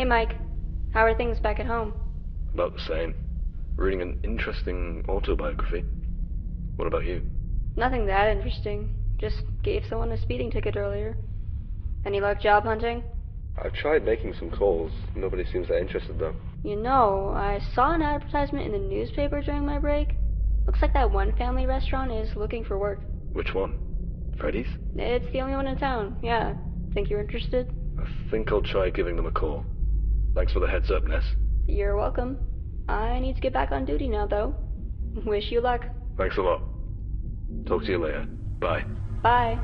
Hey Mike, how are things back at home? About the same. Reading an interesting autobiography. What about you? Nothing that interesting. Just gave someone a speeding ticket earlier. Any luck job hunting? I've tried making some calls. Nobody seems that interested though. You know, I saw an advertisement in the newspaper during my break. Looks like that one family restaurant is looking for work. Which one? Freddy's? It's the only one in town, yeah. Think you're interested? I think I'll try giving them a call. Thanks for the heads up, Ness. You're welcome. I need to get back on duty now, though. Wish you luck. Thanks a lot. Talk to you later. Bye. Bye.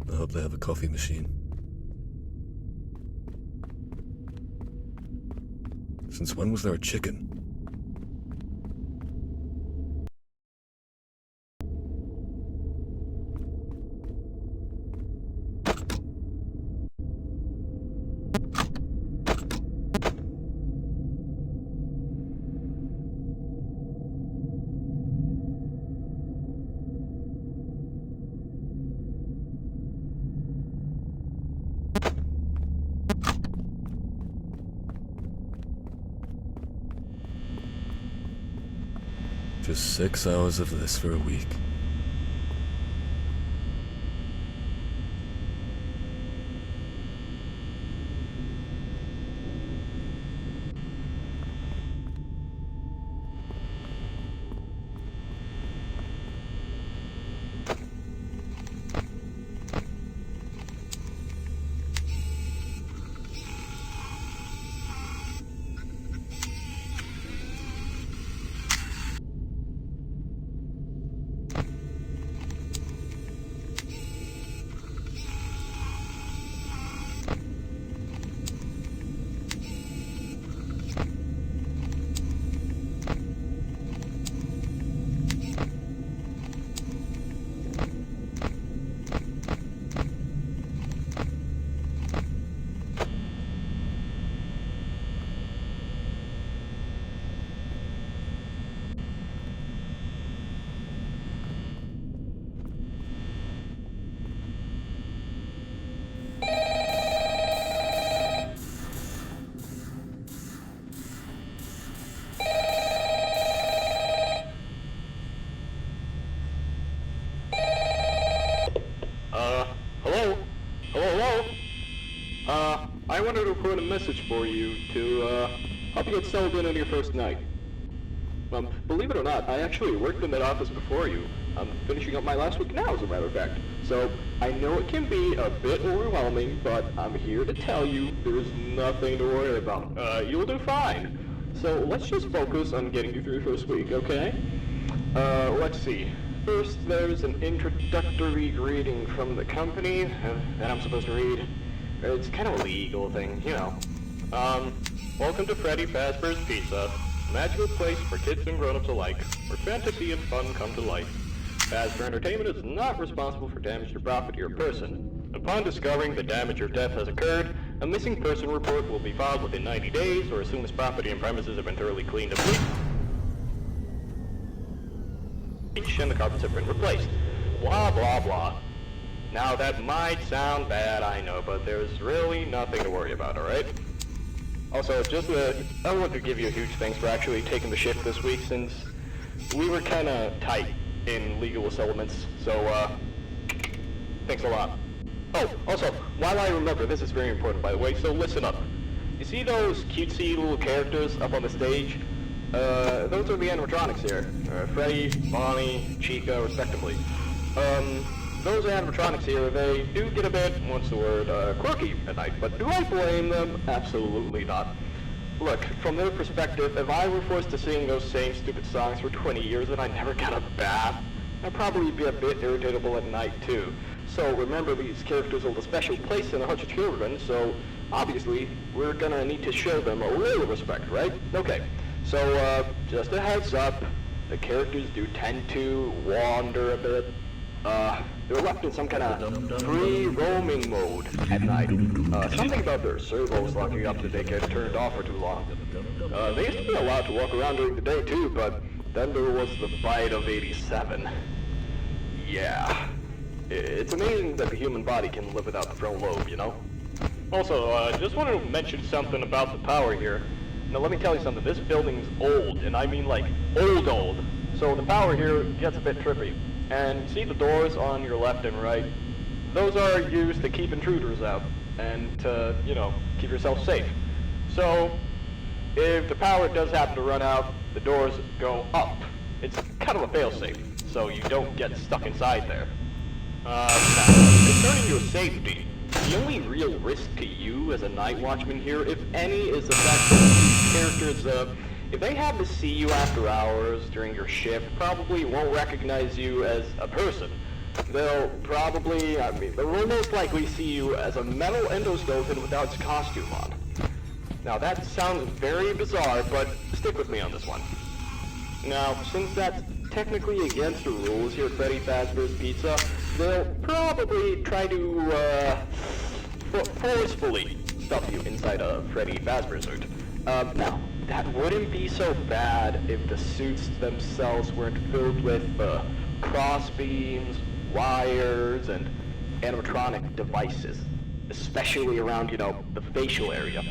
I hope they have a coffee machine. Since when was there a chicken? Just 6 hours of this for a week. I wanted to record a message for you to, help you get settled in on your first night. Believe it or not, I actually worked in that office before you. I'm finishing up my last week now, as a matter of fact. So, I know it can be a bit overwhelming, but I'm here to tell you there's nothing to worry about. You'll do fine. So, let's just focus on getting you through your first week, okay? Let's see. First, there's an introductory greeting from the company that I'm supposed to read. It's kind of a legal thing, you know. Welcome to Freddy Fazbear's Pizza, a magical place for kids and grown-ups alike, where fantasy and fun come to life. Fazbear Entertainment is not responsible for damage to property or person. Upon discovering that damage or death has occurred, a missing person report will be filed within 90 days, or as soon as property and premises have been thoroughly cleaned of bleach, and the carpets have been replaced. Blah, blah, blah. Now, that might sound bad, I know, but there's really nothing to worry about, alright? Also, I want to give you a huge thanks for actually taking the shift this week, since we were kinda tight in legal settlements, so, thanks a lot. Oh, also, while I remember, this is very important, by the way, so listen up. You see those cutesy little characters up on the stage? Those are the animatronics here. Freddy, Bonnie, Chica, respectively. Those animatronics here, they do get a bit, what's the word, quirky at night, but do I blame them? Absolutely not. Look, from their perspective, if I were forced to sing those same stupid songs for 20 years and I never got a bath, I'd probably be a bit irritable at night too. So remember, these characters hold a special place in the hearts of children, so obviously we're gonna need to show them a little respect, right? Okay, so just a heads up, the characters do tend to wander a bit. They're left in some kind of free roaming mode at night. Something about their servos locking up that they get turned off for too long. They used to be allowed to walk around during the day too, but then there was the bite of 87. Yeah. It's amazing that the human body can live without the frontal lobe, you know? Also, just wanted to mention something about the power here. Now let me tell you something, this building's old, and I mean like old. So the power here gets a bit trippy. And see the doors on your left and right? Those are used to keep intruders out, and to, you know, keep yourself safe. So, if the power does happen to run out, the doors go up. It's kind of a failsafe, so you don't get stuck inside there. Now, concerning your safety, the only real risk to you as a night watchman here, if any, is the fact that these characters, if they happen to see you after hours during your shift, probably won't recognize you as a person. They'll probably, they'll most likely see you as a metal endoskeleton without its costume on. Now that sounds very bizarre, but stick with me on this one. Now, since that's technically against the rules here at Freddy Fazbear's Pizza, they'll probably try to, forcefully stuff you inside a Freddy Fazbear suit. Now, that wouldn't be so bad if the suits themselves weren't filled with, cross beams, wires, and animatronic devices. Especially around, you know, the facial area.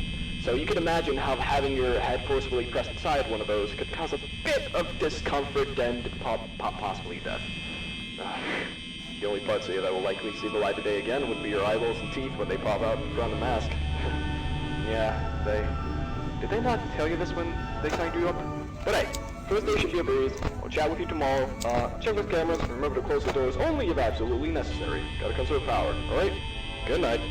So you can imagine how having your head forcefully pressed inside one of those could cause a bit of discomfort and possibly death. The only parts of you that will likely see the light of day again would be your eyeballs and teeth when they pop out from the mask. Yeah, did they not tell you this when they signed you up? But hey, first day should be a breeze. I'll chat with you tomorrow. Check with cameras and remember to close the doors only if absolutely necessary. Gotta conserve power, alright? Good night.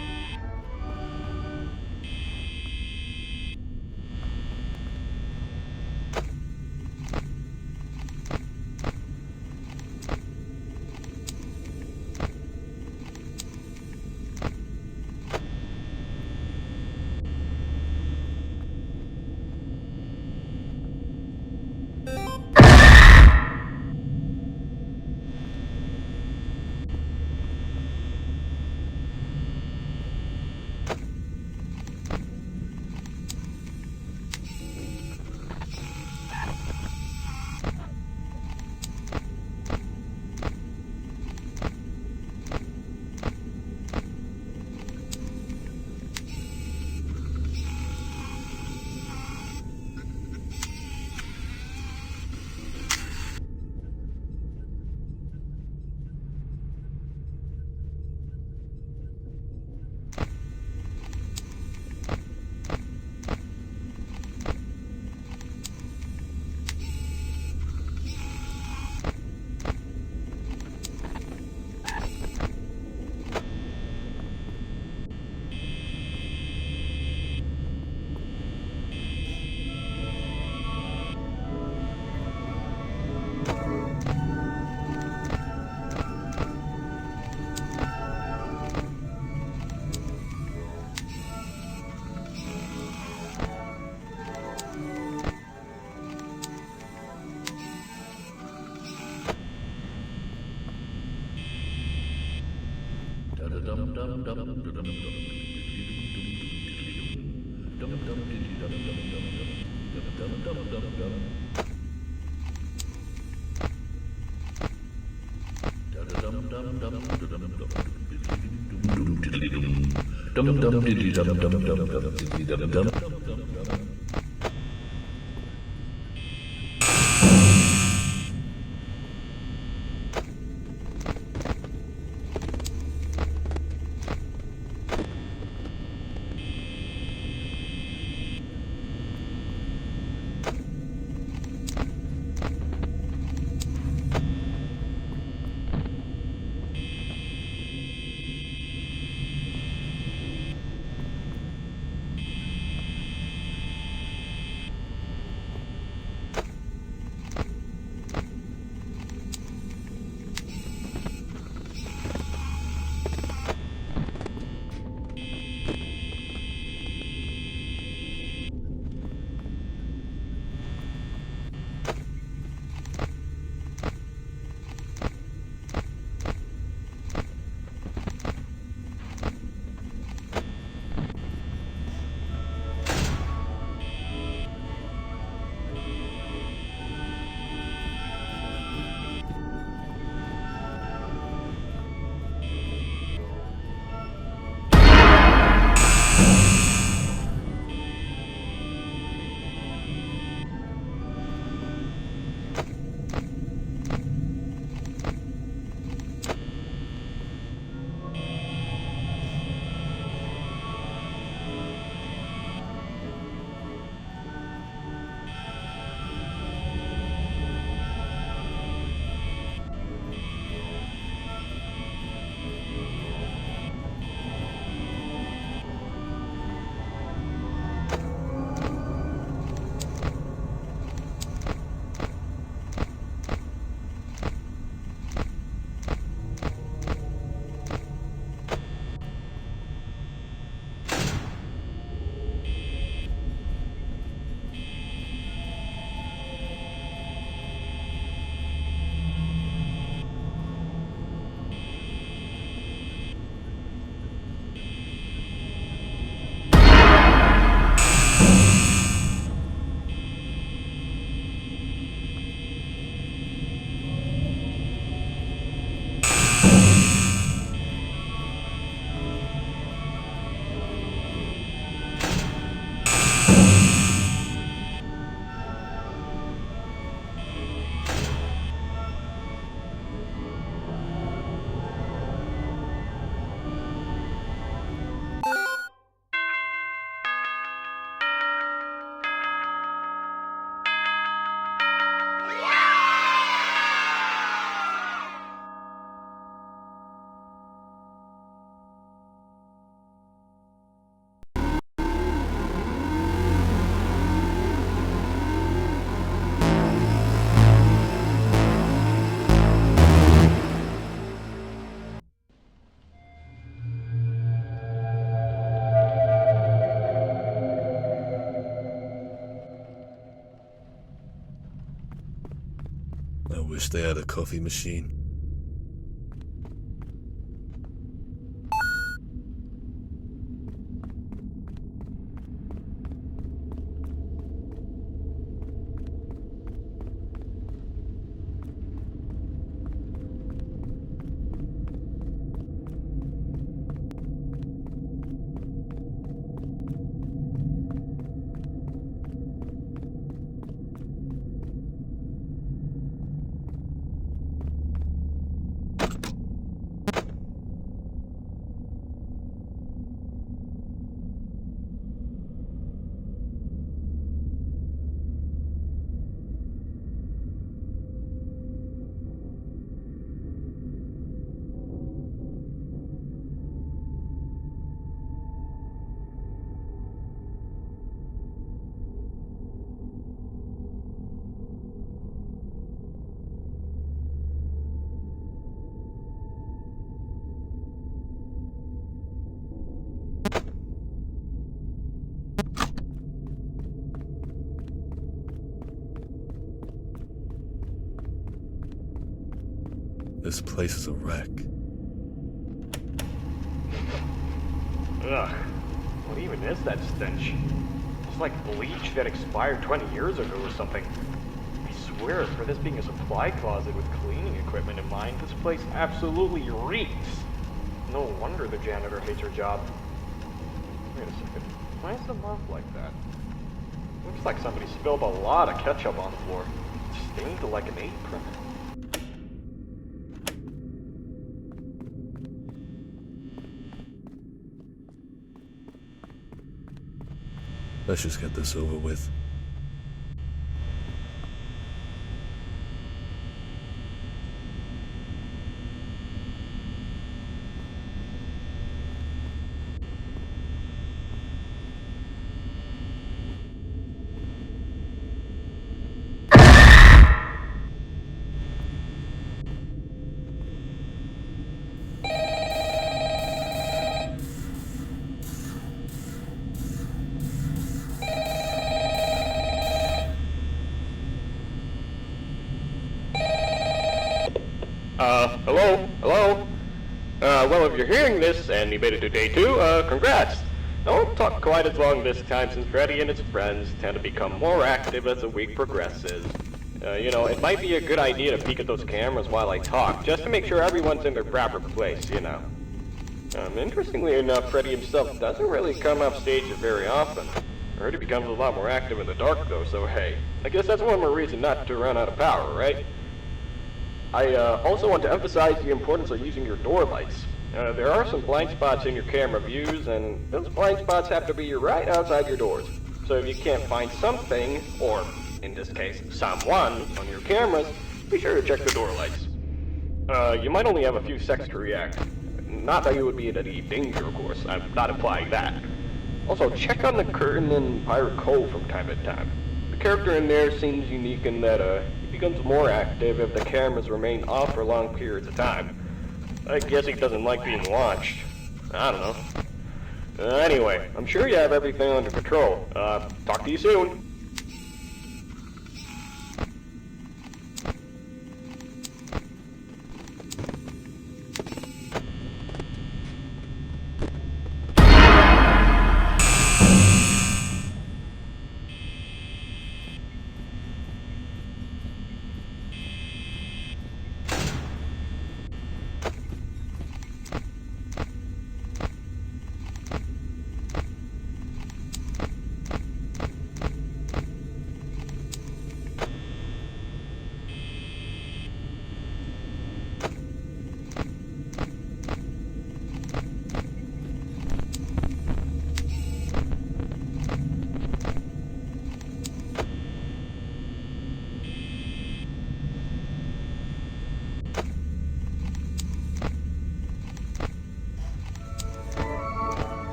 wish they had a coffee machine. This place is a wreck. Ugh. What even is that stench? It's like bleach that expired 20 years ago or something. I swear, for this being a supply closet with cleaning equipment in mind, this place absolutely reeks. No wonder the janitor hates her job. Wait a second. Why is the mouth like that? Looks like somebody spilled a lot of ketchup on the floor. It's stained like an apron. Let's just get this over with. Hello? Well, if you're hearing this and you made it to day 2, congrats. Don't talk quite as long this time since Freddy and his friends tend to become more active as the week progresses. It might be a good idea to peek at those cameras while I talk, just to make sure everyone's in their proper place, you know. Interestingly enough, Freddy himself doesn't really come off stage very often. I heard he becomes a lot more active in the dark though, so hey, I guess that's one more reason not to run out of power, right? I also want to emphasize the importance of using your door lights. There are some blind spots in your camera views, and those blind spots have to be right outside your doors. So if you can't find something, or in this case, someone, on your cameras, be sure to check the door lights. You might only have a few seconds to react. Not that you would be in any danger, of course. I'm not implying that. Also, check on the curtain in Pirate Cove from time to time. The character in there seems unique in that, he becomes more active if the cameras remain off for long periods of time. I guess he doesn't like being watched. I don't know. Anyway, I'm sure you have everything under control. Talk to you soon.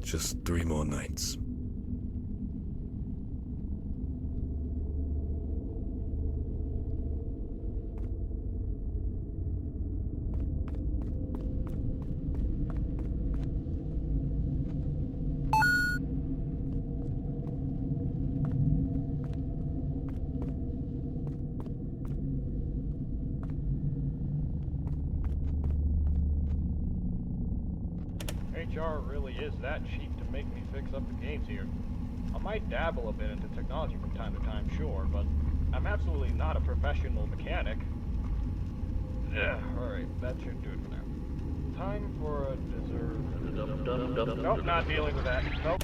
Just 3 more nights. HR really is that cheap to make me fix up the games here. I might dabble a bit into technology from time to time, sure, but I'm absolutely not a professional mechanic. Alright, that should do it for now. Time for a dessert. Nope, not dealing with that. Nope.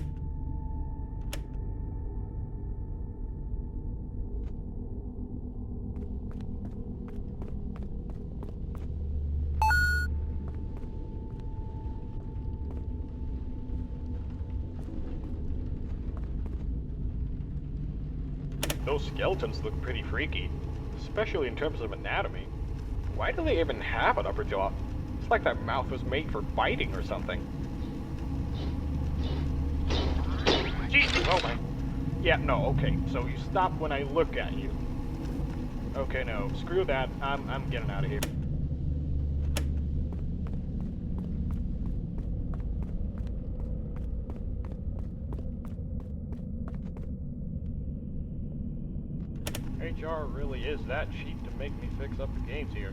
Those skeletons look pretty freaky, especially in terms of anatomy. Why do they even have an upper jaw? It's like that mouth was made for biting or something. Jesus, oh my. Yeah, no, okay, so you stop when I look at you. Okay, no, screw that, I'm getting out of here. HR really is that cheap to make me fix up the games here.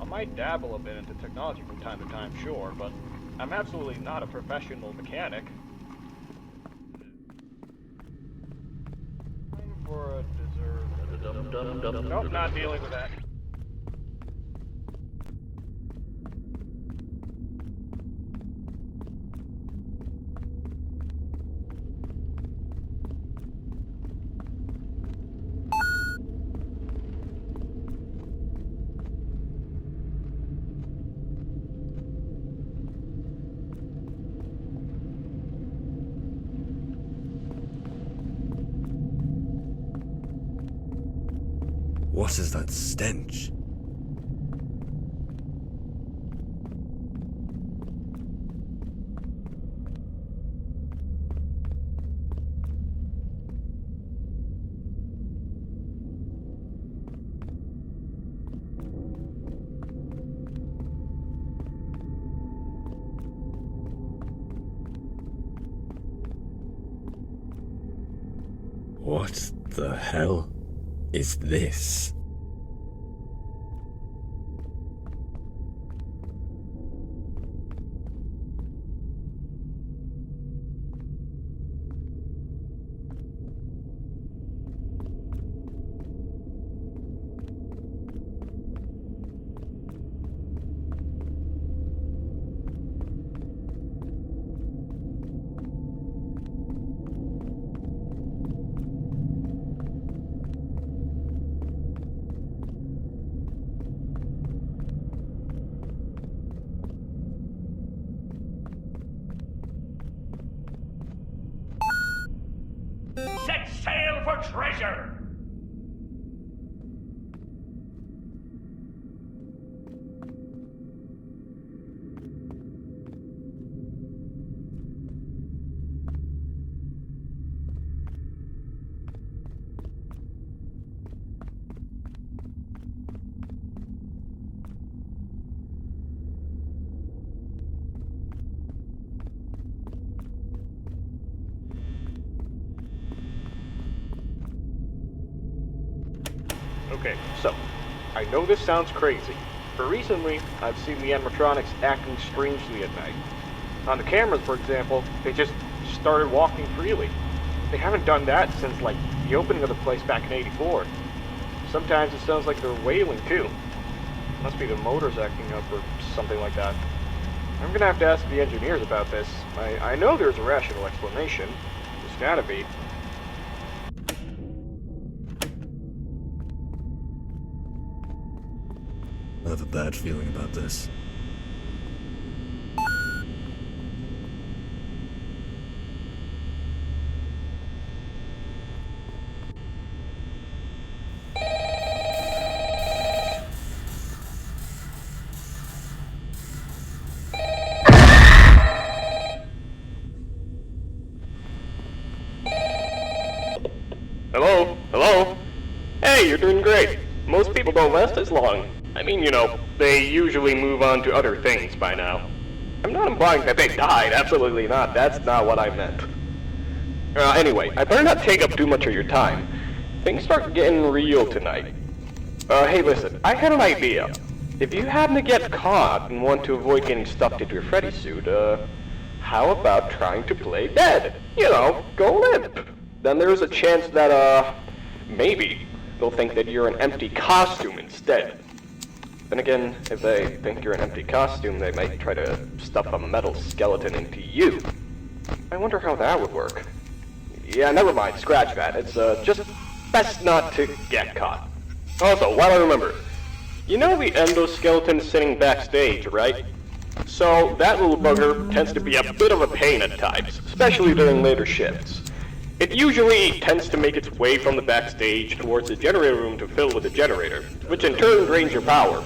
I might dabble a bit into technology from time to time, sure, but I'm absolutely not a professional mechanic. Time for a dessert. Nope, not dealing with that. What is that stench? What the hell is this? Set sail for treasure! Okay, so, I know this sounds crazy, but recently I've seen the animatronics acting strangely at night. On the cameras, for example, they just started walking freely. They haven't done that since, like, the opening of the place back in '84. Sometimes it sounds like they're wailing, too. Must be the motors acting up or something like that. I'm gonna have to ask the engineers about this. I know there's a rational explanation. There's gotta be. I have a bad feeling about this. Hello? Hello? Hey, you're doing great. Most people don't last as long. I mean, you know, they usually move on to other things by now. I'm not implying that they died, absolutely not. That's not what I meant. Anyway, I better not take up too much of your time. Things start getting real tonight. Hey listen, I had an idea. If you happen to get caught and want to avoid getting stuffed into your Freddy suit, how about trying to play dead? You know, go limp. Then there's a chance that, maybe they'll think that you're an empty costume instead. Then again, if they think you're an empty costume, they might try to stuff a metal skeleton into you. I wonder how that would work. Yeah, never mind, scratch that. It's, just best not to get caught. Also, while I remember, you know the endoskeleton sitting backstage, right? So, that little bugger tends to be a bit of a pain at times, especially during later shifts. It usually tends to make its way from the backstage towards the generator room to fill with the generator, which in turn drains your power.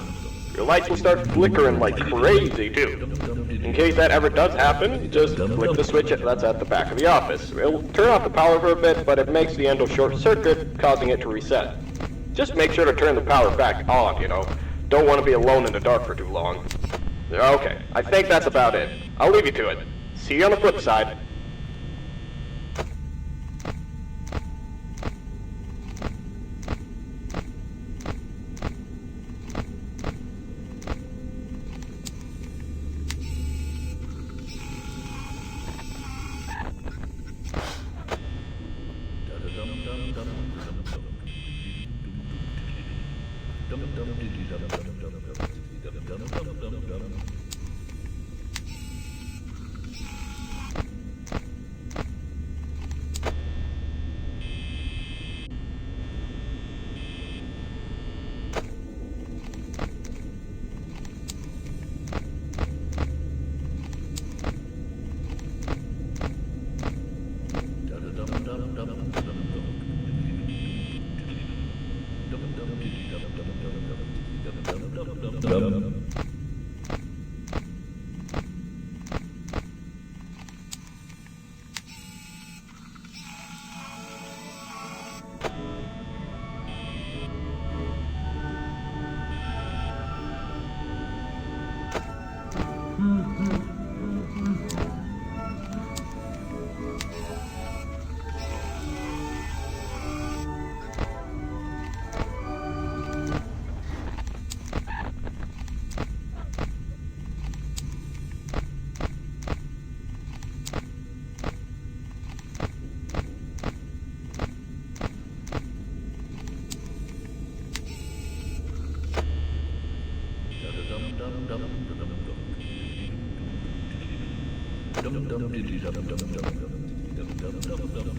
Your lights will start flickering like crazy, too. In case that ever does happen, just flick the switch that's at the back of the office. It'll turn off the power for a bit, but it makes the endo short-circuit, causing it to reset. Just make sure to turn the power back on, you know. Don't want to be alone in the dark for too long. Okay, I think that's about it. I'll leave you to it. See you on the flip side.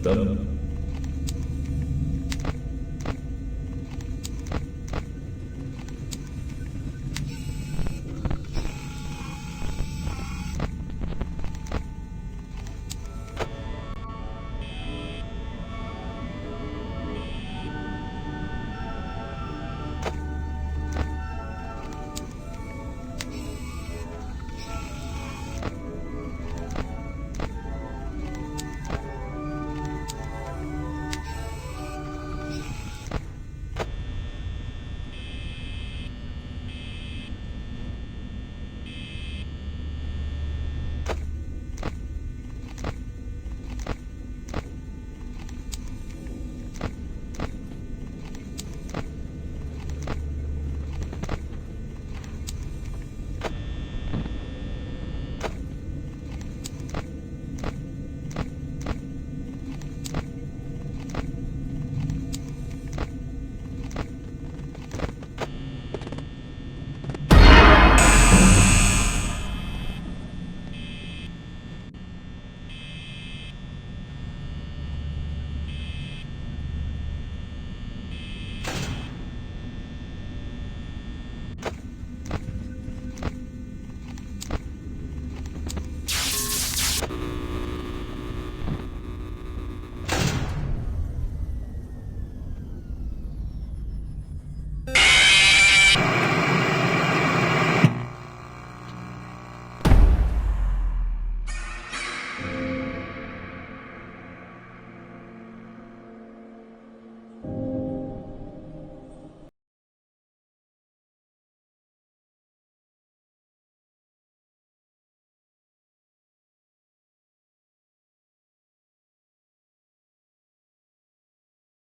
Dum